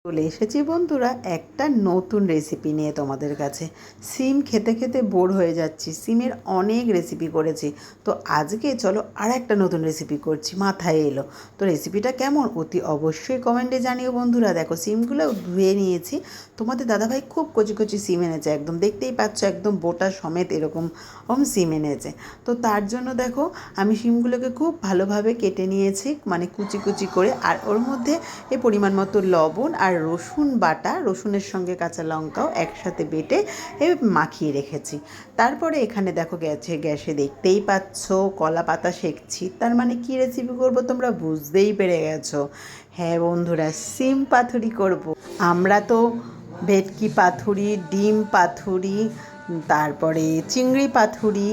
চলে এসেছি বন্ধুরা একটা নতুন রেসিপি নিয়ে তোমাদের কাছে। সিম খেতে খেতে বোর হয়ে যাচ্ছি, সিমের অনেক রেসিপি করেছি, তো আজকে চলো আর একটা নতুন রেসিপি করছি, মাথায় এলো। তো রেসিপিটা কেমন অতি অবশ্যই কমেন্টে জানিও বন্ধুরা। দেখো সিমগুলো ধুয়ে নিয়েছি, তোমাদের দাদাভাই খুব কচি কচি সিম এনেছে, একদম দেখতেই পাচ্ছ একদম বোটা সমেত এরকম সিম এনেছে। তো তার জন্য দেখো আমি সিমগুলোকে খুব ভালোভাবে কেটে নিয়েছি, মানে কুচি কুচি করে, আর ওর মধ্যে এই পরিমাণ মতো লবণ আর রসুন বাটা, রসুনের সঙ্গে কাঁচা লঙ্কাও একসাথে বেটে মাখিয়ে রেখেছি। তারপরে এখানে দেখো গ্যাসে দেখতেই পাচ্ছ কলা পাতা সেঁকছি। তার মানে কি রেসিপি করব তোমরা বুঝতেই পেরে গেছো। হ্যাঁ বন্ধুরা, সিম পাথুরি করব। আমরা তো ভেটকি পাথুরি, ডিম পাথুরি, তারপরে চিংড়ি পাথুরি,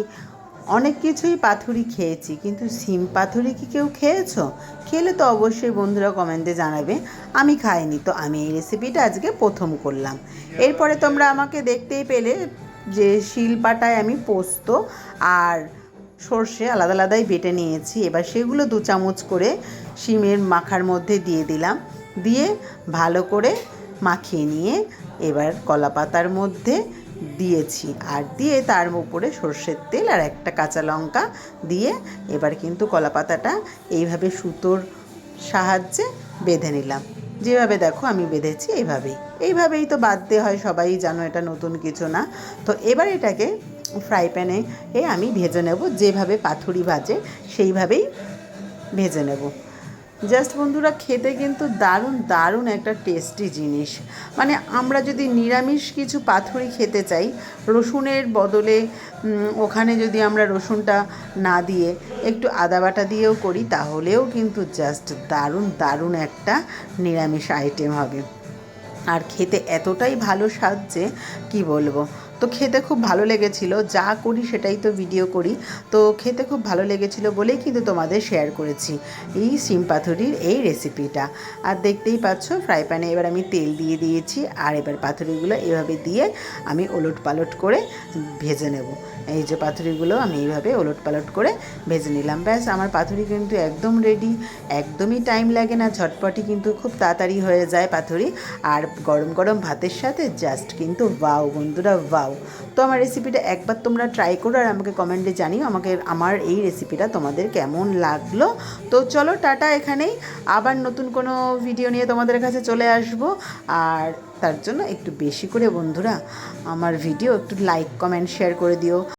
অনেক কিছুই পাথুরি খেয়েছি, কিন্তু সিম পাথুরি কি কেউ খেয়েছো? খেলে তো অবশ্যই বন্ধুরা কমেন্টে জানাবে। আমি খাইনি, তো আমি এই রেসিপিটা আজকে প্রথম করলাম। এরপরে তোমরা আমাকে দেখতেই পেলে যে শিলপাটায় আমি পোস্ত আর সর্ষে আলাদা আলাদাই বেটে নিয়েছি। এবার সেগুলো 2 চামচ করে শিমের মাখার মধ্যে দিয়ে দিলাম, দিয়ে ভালো করে মাখিয়ে নিয়ে এবার কলা পাতার মধ্যে দিয়েছি, আর দিয়ে তার উপরে সর্ষের তেল আর একটা কাঁচা লঙ্কা দিয়ে এবার কিন্তু কলা পাতাটা এইভাবে সুতোর সাহায্যে বেঁধে নিলাম। যেভাবে দেখো আমি বেঁধেছি এইভাবেই তো বাঁধতে হয়, সবাই জানো, এটা নতুন কিছু না। তো এবার এটাকে ফ্রাই প্যানে আমি ভেজে নেব, যেভাবে পাথুরি ভাজে সেইভাবেই ভেজে নেব। জাস্ট বন্ধুরা খেতে কিন্তু দারুণ দারুণ একটা টেস্টি জিনিস। মানে আমরা যদি নিরামিষ কিছু পাথুরি খেতে চাই, রসুনের বদলে ওখানে যদি আমরা রসুনটা না দিয়ে একটু আদা বাটা দিয়েও করি, তাহলেও কিন্তু জাস্ট দারুণ দারুণ একটা নিরামিষ আইটেম হবে। আর খেতে এতটাই ভালো স্বাদ যে কী বলবো। তো খেতে খুব ভালো লেগেছিলো, যা করি সেটাই তো ভিডিও করি, তো খেতে খুব ভালো লেগেছিলো বলেই কিন্তু তোমাদের শেয়ার করেছি এই সিম পাথুরির এই রেসিপিটা। আর দেখতেই পাচ্ছ ফ্রাই প্যানে এবার আমি তেল দিয়ে দিয়েছি, আর এবার পাথুরিগুলো এভাবে দিয়ে আমি ওলট পালট করে ভেজে নেব। এই যে পাথুরিগুলো আমি এইভাবে ওলট পালট করে ভেজে নিলাম। ব্যাস আমার পাথুরি কিন্তু একদম রেডি, একদমই টাইম লাগে না, ঝটপটি কিন্তু খুব তাড়াতাড়ি হয়ে যায় পাথুরি। আর গরম গরম ভাতের সাথে জাস্ট কিন্তু ওয়াও বন্ধুরা, ওয়াও। তো আমার রেসিপিটা একবার তোমরা ট্রাই করো আর আমাকে কমেন্টে জানিও আমার এই রেসিপিটা তোমাদের কেমন লাগলো। তো চলো টাটা, এখানেই আবার নতুন কোনো ভিডিও নিয়ে তোমাদের কাছে চলে আসবো। আর তার জন্য একটু বেশি করে বন্ধুরা আমার ভিডিও একটু লাইক কমেন্ট শেয়ার করে দিও।